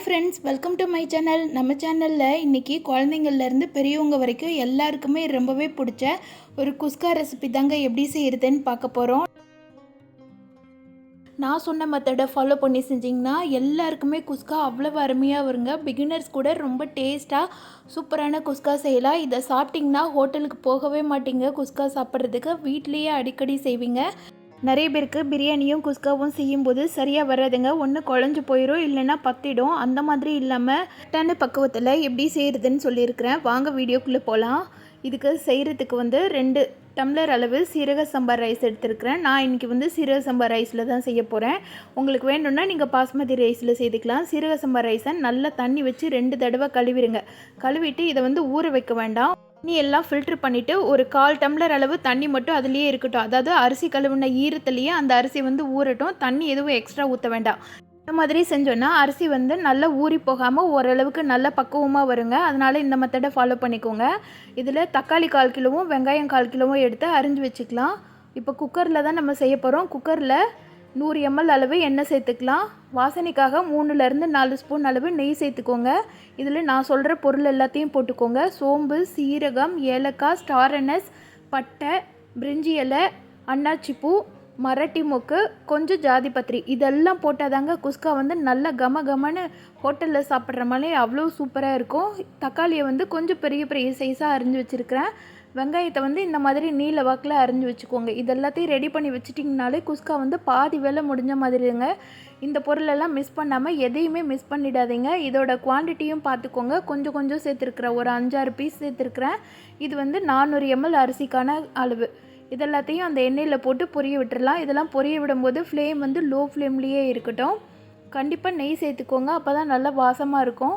Friends, welcome to my channel. நம்ம சேனலில் இன்றைக்கி குழந்தைங்கள்லேருந்து பெரியவங்க வரைக்கும் எல்லாருக்குமே ரொம்பவே பிடிச்ச ஒரு குஸ்கா ரெசிபி தாங்க எப்படி செய்கிறதுன்னு பார்க்க போகிறோம். நான் சொன்ன மெத்தடை ஃபாலோ பண்ணி செஞ்சிங்கன்னா எல்லாருக்குமே குஸ்கா அவ்வளோ அருமையாக வருங்க. பிகினர்ஸ் கூட ரொம்ப டேஸ்ட்டாக சூப்பரான குஸ்கா செய்யலாம். இதை சாப்பிட்டிங்கன்னா ஹோட்டலுக்கு போகவே மாட்டீங்க. குஸ்கா சாப்பிட்றதுக்கு வீட்லேயே அடிக்கடி செய்வீங்க. நிறைய பேருக்கு பிரியாணியும் குஸ்காவும் செய்யும்போது சரியாக வராதுங்க. ஒன்று குழஞ்சி போயிடும், இல்லைன்னா பத்திடும். அந்த மாதிரி இல்லாமல் கரெக்டான பக்குவத்தில் எப்படி செய்கிறதுன்னு சொல்லியிருக்கிறேன். வாங்க வீடியோக்குள்ளே போகலாம். இதுக்கு செய்கிறதுக்கு 2 டம்ளர் அளவு சீரக சம்பா ரைஸ் எடுத்துருக்கிறேன். நான் இன்றைக்கி சீரக சம்பா ரைஸில் தான் செய்ய போகிறேன். உங்களுக்கு வேணும்னா நீங்கள் பாஸ்மதி ரைஸில் செய்துக்கலாம். சீரக சம்பா ரைஸை நல்லா தண்ணி வச்சு 2 தடவை கழுவிடுங்க. கழுவிட்டு இதை ஊற வைக்க வேண்டாம். தண்ணி எல்லாம் ஃபில்ட்ரு பண்ணிவிட்டு ஒரு 1/4 டம்ளர் அளவு தண்ணி மட்டும் அதுலேயே இருக்கட்டும். அதாவது அரிசி கழுவுன ஈரத்துலேயே அந்த அரிசி ஊறட்டும். தண்ணி எதுவும் எக்ஸ்ட்ரா ஊற்ற வேண்டாம். இந்த மாதிரி செஞ்சோன்னா அரிசி நல்லா ஊறி போகாமல் ஓரளவுக்கு நல்ல பக்குவமாக வருங்க. அதனால் இந்த மெத்தடை ஃபாலோ பண்ணிக்கோங்க. இதில் தக்காளி 1/4 கிலோவும் வெங்காயம் 1/4 கிலோவும் எடுத்து அரிஞ்சு வச்சுக்கலாம். இப்போ குக்கரில் தான் நம்ம செய்ய போகிறோம். குக்கரில் 100 ml அளவு எண்ணெய் சேர்த்துக்கலாம். வாசனைக்காக 3லேருந்து 4 ஸ்பூன் அளவு நெய் சேர்த்துக்கோங்க. இதில் நான் சொல்கிற பொருள் எல்லாத்தையும் போட்டுக்கோங்க. சோம்பு, சீரகம், ஏலக்காய், ஸ்டார் அனஸ், பட்டை, பிரிஞ்சி இலை, அன்னாச்சிப்பூ, மராட்டி மொக்கு, கொஞ்சம் ஜாதி பத்திரி, இதெல்லாம் போட்டால் தாங்க குஸ்கா நல்லா கமன்னு ஹோட்டலில் சாப்பிட்ற மாதிரி அவ்வளோ சூப்பராக இருக்கும். தக்காளியை கொஞ்சம் பெரிய பெரிய சைஸாக அரிஞ்சு வச்சுருக்கிறேன். வெங்காயத்தை இந்த மாதிரி நீல வாக்கில் அரிஞ்சு வச்சுக்கோங்க. இதெல்லாத்தையும் ரெடி பண்ணி வச்சிட்டிங்கனாலே குஸ்கா பாதி வேலை முடிஞ்ச மாதிரிங்க. இந்த பொருளெல்லாம் மிஸ் பண்ணாமல் எதையுமே மிஸ் பண்ணிடாதீங்க. இதோட குவான்டிட்டியும் பார்த்துக்கோங்க. கொஞ்சம் கொஞ்சம் சேர்த்துருக்குறேன். ஒரு 5-6 பீஸ் சேர்த்துருக்குறேன். இது 400 ml அரிசிக்கான அளவு. இதெல்லாத்தையும் அந்த எண்ணெயில் போட்டு பொரிய விட்டுடலாம். இதெல்லாம் பொரிய விடும்போது ஃப்ளேம் லோ ஃப்ளேம்லேயே இருக்கட்டும். கண்டிப்பாக நெய் சேர்த்துக்கோங்க. அப்போ தான் நல்லா வாசமாக இருக்கும்.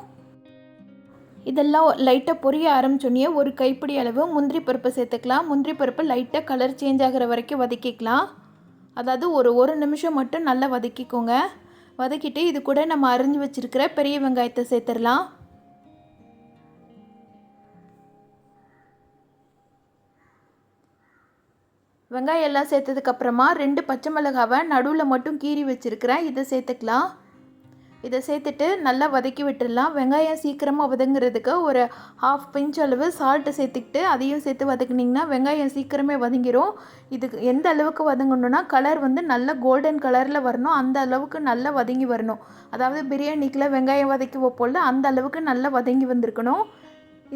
இதெல்லாம் லைட்டாக பொரிய ஆரம்பிச்சோன்னே ஒரு கைப்பிடி அளவு முந்திரி பருப்பு சேர்த்துக்கலாம். முந்திரி பருப்பு லைட்டாக கலர் சேஞ்ச் ஆகிற வரைக்கும் வதக்கிக்கலாம். அதாவது ஒரு நிமிஷம் மட்டும் நல்லா வதக்கிக்கோங்க. வதக்கிட்டு இது கூட நம்ம அரிஞ்சு வச்சுருக்கிற பெரிய வெங்காயத்தை சேர்த்துடலாம். வெங்காயம் எல்லாம் சேர்த்ததுக்கப்புறமா 2 பச்சை மிளகாவை நடுவில் மட்டும் கீறி வச்சுருக்கிறேன். இதை சேர்த்துக்கலாம். இதை சேர்த்துட்டு நல்லா வதக்கி விட்டுடலாம். வெங்காயம் சீக்கிரமாக வதங்குறதுக்கு ஒரு 1/2 பிஞ்ச் அளவு சால்ட்டு சேர்த்துக்கிட்டு அதையும் சேர்த்து வதக்குனிங்கன்னா வெங்காயம் சீக்கிரமே வதங்கிடும். இதுக்கு எந்த அளவுக்கு வதங்கணுன்னா கலர் நல்ல கோல்டன் கலரில் வரணும். அந்த அளவுக்கு நல்லா வதங்கி வரணும். அதாவது பிரியாணிக்கில் வெங்காயம் வதக்கி வைப்போம்ல, அந்த அளவுக்கு நல்லா வதங்கி வந்திருக்கணும்.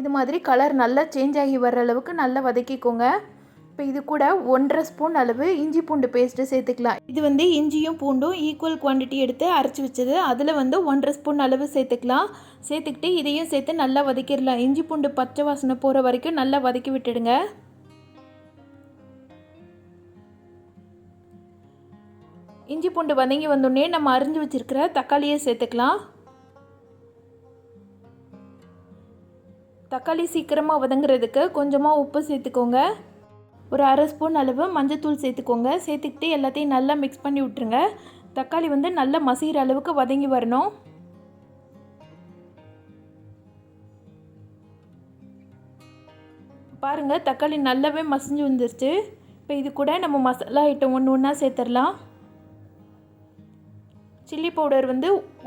இது மாதிரி கலர் நல்லா சேஞ்ச் ஆகி வர்ற அளவுக்கு நல்லா வதக்கிக்கோங்க. இப்போ இது கூட 1/2 ஸ்பூன் அளவு இஞ்சி பூண்டு பேஸ்ட்டு சேர்த்துக்கலாம். இது இஞ்சியும் பூண்டும் ஈக்குவல் குவான்டிட்டி எடுத்து அரைச்சி வச்சது. அதில் 1/2 ஸ்பூன் அளவு சேர்த்துக்கலாம். சேர்த்துக்கிட்டு இதையும் சேர்த்து நல்லா வதக்கிடலாம். இஞ்சி பூண்டு பச்சை வாசனை போகிற வரைக்கும் நல்லா வதக்கி விட்டுடுங்க. இஞ்சி பூண்டு வதங்கி வந்தோடனே நம்ம அரிஞ்சு வச்சுருக்கிற தக்காளியை சேர்த்துக்கலாம். தக்காளி சீக்கிரமாக வதங்குறதுக்கு கொஞ்சமாக உப்பு சேர்த்துக்கோங்க. ஒரு 1/2 ஸ்பூன் அளவு மஞ்சத்தூள் சேர்த்துக்கோங்க. சேர்த்துக்கிட்டு எல்லாத்தையும் நல்லா மிக்ஸ் பண்ணி விட்டுருங்க. தக்காளி நல்லா மசிகிற அளவுக்கு வதங்கி வரணும். பாருங்கள், தக்காளி நல்லாவே மசிஞ்சு வந்துருச்சு. இப்போ இது கூட நம்ம மசாலா ஐட்டம் ஒன்றா சேர்த்துடலாம். சில்லி பவுடர்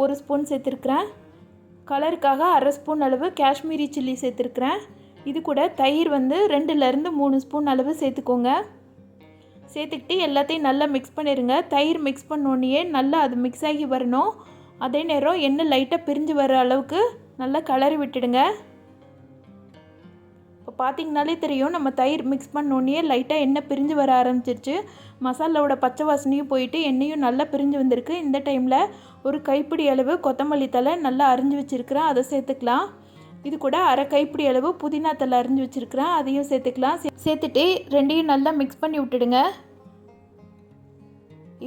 1 ஸ்பூன் சேர்த்துருக்குறேன். கலருக்காக 1/2 ஸ்பூன் அளவு காஷ்மீரி சில்லி சேர்த்துருக்குறேன். இது கூட தயிர் 2லேருந்து 3 ஸ்பூன் அளவு சேர்த்துக்கோங்க. சேர்த்துக்கிட்டு எல்லாத்தையும் நல்லா மிக்ஸ் பண்ணிடுங்க. தயிர் மிக்ஸ் பண்ணோன்னே நல்லா அது மிக்ஸ் ஆகி வரணும். அதே நேரம் எண்ணெய் லைட்டாக பிரிஞ்சு வர அளவுக்கு நல்லா கலரி விட்டுடுங்க. இப்போ பார்த்திங்கனாலே தெரியும், நம்ம தயிர் மிக்ஸ் பண்ணோன்னே லைட்டாக எண்ணெய் பிரிஞ்சு வர ஆரம்பிச்சிருச்சு. மசாலாவோட பச்சை வாசனையும் போயிட்டு எண்ணெயும் நல்லா பிரிஞ்சு வந்திருக்கு. இந்த டைமில் ஒரு கைப்பிடி அளவு கொத்தமல்லி தழை நல்லா அரிஞ்சு வச்சுருக்கிறேன். அதை சேர்த்துக்கலாம். இது கூட 1/2 கைப்பிடி அளவு புதினா தழை அரிஞ்சு வச்சுருக்கிறேன். அதையும் சேர்த்துக்கலாம். சேர்த்துட்டு ரெண்டையும் நல்லா மிக்ஸ் பண்ணி விட்டுடுங்க.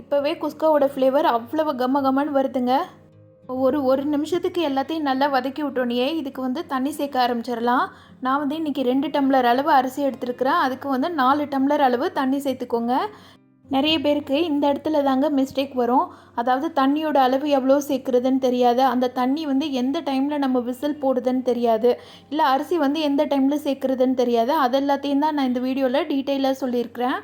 இப்போவே குஸ்காவோட ஃப்ளேவர் அவ்வளவு கமன்னு வருதுங்க. ஒரு நிமிஷத்துக்கு எல்லாத்தையும் நல்லா வதக்கி விட்டோன்னே இதுக்கு தண்ணி சேர்க்க ஆரம்பிச்சிடலாம். நான் இன்றைக்கி 2 டம்ளர் அளவு அரிசி எடுத்துருக்கிறேன். அதுக்கு 4 டம்ளர் அளவு தண்ணி சேர்த்துக்கோங்க. நிறைய பேருக்கு இந்த இடத்துல தாங்க மிஸ்டேக் வரும். அதாவது தண்ணியோட அளவு எவ்வளோ சேர்க்குறதுன்னு தெரியாது. அந்த தண்ணி எந்த டைமில் நம்ம விசில் போடுதுன்னு தெரியாது. இல்லை அரிசி எந்த டைமில் சேர்க்குறதுன்னு தெரியாது. அது எல்லாத்தையும் தான் நான் இந்த வீடியோவில் டீட்டெயிலாக சொல்லியிருக்கிறேன்.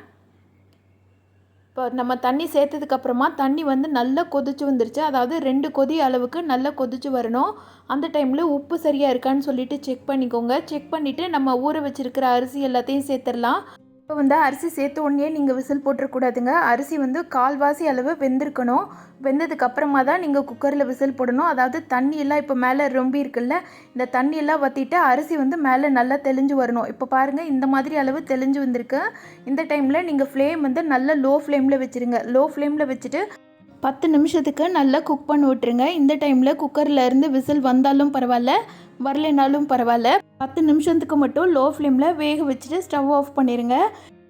இப்போ நம்ம தண்ணி சேர்த்ததுக்கப்புறமா தண்ணி வந்து நல்லா கொதிச்சு வந்துருச்சு. அதாவது 2 கொதி அளவுக்கு நல்லா கொதிச்சு வரணும். அந்த டைமில் உப்பு சரியாக இருக்கான்னு சொல்லிவிட்டு செக் பண்ணிக்கோங்க. செக் பண்ணிவிட்டு நம்ம ஊற வச்சுருக்கிற அரிசி எல்லாத்தையும் சேர்த்துடலாம். இப்போ வந்து அரிசி சேர்த்த உடனே நீங்கள் விசில் போட்டுறக்கூடாதுங்க. அரிசி வந்து கால்வாசி அளவு வெந்திருக்கணும். வெந்ததுக்கப்புறமா தான் நீங்கள் குக்கரில் விசில் போடணும். அதாவது தண்ணியெல்லாம் இப்போ மேலே ரொம்பி இருக்குல்ல, இந்த தண்ணியெல்லாம் வற்றிட்டு அரிசி வந்து மேலே நல்லா தெளிஞ்சு வரணும். இப்போ பாருங்கள், இந்த மாதிரி அளவு தெளிஞ்சு வந்திருக்கு. இந்த டைமில் நீங்கள் ஃப்ளேம் வந்து நல்லா லோ ஃப்ளேமில் வச்சுருங்க. லோ ஃப்ளேமில் வச்சுட்டு 10 நிமிஷத்துக்கு நல்லா குக் பண்ணி விட்டுருங்க. இந்த டைமில் குக்கரில் இருந்து விசில் வந்தாலும் பரவாயில்ல, வரலைனாலும் பரவாயில்ல, 10 நிமிஷத்துக்கு மட்டும் லோ ஃப்ளேமில் வேக வச்சுட்டு ஸ்டவ் ஆஃப் பண்ணிடுங்க.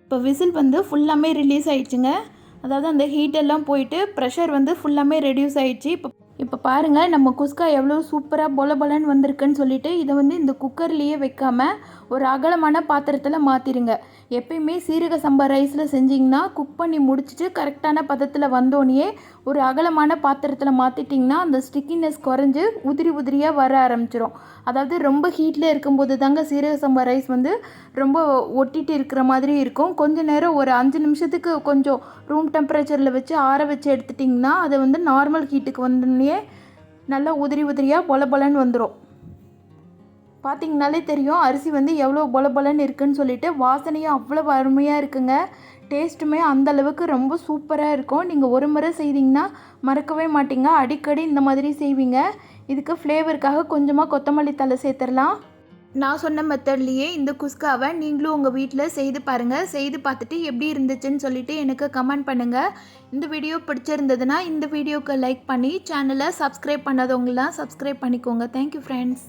இப்போ விசில் வந்து ஃபுல்லாமே ரிலீஸ் ஆகிடுச்சுங்க. அதாவது அந்த ஹீட்டெல்லாம் போயிட்டு ப்ரெஷர் வந்து ஃபுல்லாமே ரெடியூஸ் ஆகிடுச்சு. இப்போ பாருங்கள், நம்ம குஸ்கா எவ்வளோ சூப்பராக பொல பொலன்னு வந்திருக்குன்னு சொல்லிட்டு இதை வந்து இந்த குக்கர்லேயே வைக்காமல் ஒரு அகலமான பாத்திரத்தில் மாற்றிடுங்க. எப்பயுமே சீரக சம்பா ரைஸில் செஞ்சிங்கன்னா குக் பண்ணி முடிச்சுட்டு கரெக்டான பதத்தில் வந்தோடனே ஒரு அகலமான பாத்திரத்தில் மாற்றிட்டிங்கன்னா அந்த ஸ்டிக்கினஸ் குறைஞ்சி உதிரி உதிரியாக வர ஆரம்பிச்சிடும். அதாவது ரொம்ப ஹீட்டில் இருக்கும்போது தாங்க சீரக சம்பா ரைஸ் வந்து ரொம்ப ஒட்டிட்டு இருக்கிற மாதிரி இருக்கும். கொஞ்சம் நேரம் ஒரு 5 நிமிஷத்துக்கு கொஞ்சம் ரூம் டெம்பரேச்சரில் வச்சு ஆற வச்சு எடுத்துட்டிங்கன்னா அது வந்து நார்மல் ஹீட்டுக்கு வந்தோடனே நல்லா உதிரி உதிரியாக பொல பொலன்னு வந்துடும். பார்த்திங்கனாலே தெரியும் அரிசி வந்து எவ்வளோ பொல பொலன்னு இருக்குதுன்னு சொல்லிட்டு. வாசனையும் அவ்வளோ அருமையாக இருக்குங்க. டேஸ்ட்டுமே அந்தளவுக்கு ரொம்ப சூப்பராக இருக்கும். நீங்கள் ஒரு முறை செய்தீங்கன்னா மறக்கவே மாட்டீங்க. அடிக்கடி இந்த மாதிரி செய்வீங்க. இதுக்கு ஃப்ளேவருக்காக கொஞ்சமாக கொத்தமல்லி தழை சேர்த்துடலாம். நான் சொன்ன மெத்தட்லேயே இந்த குஸ்காவை நீங்களும் உங்கள் வீட்டில் செய்து பாருங்கள். செய்து பார்த்துட்டு எப்படி இருந்துச்சுன்னு சொல்லிவிட்டு எனக்கு கமெண்ட் பண்ணுங்கள். இந்த வீடியோ பிடிச்சிருந்ததுன்னா இந்த வீடியோக்கு லைக் பண்ணி சேனலை சப்ஸ்கிரைப் பண்ணாதவங்களாம் சப்ஸ்கிரைப் பண்ணிக்கோங்க. Thank you friends.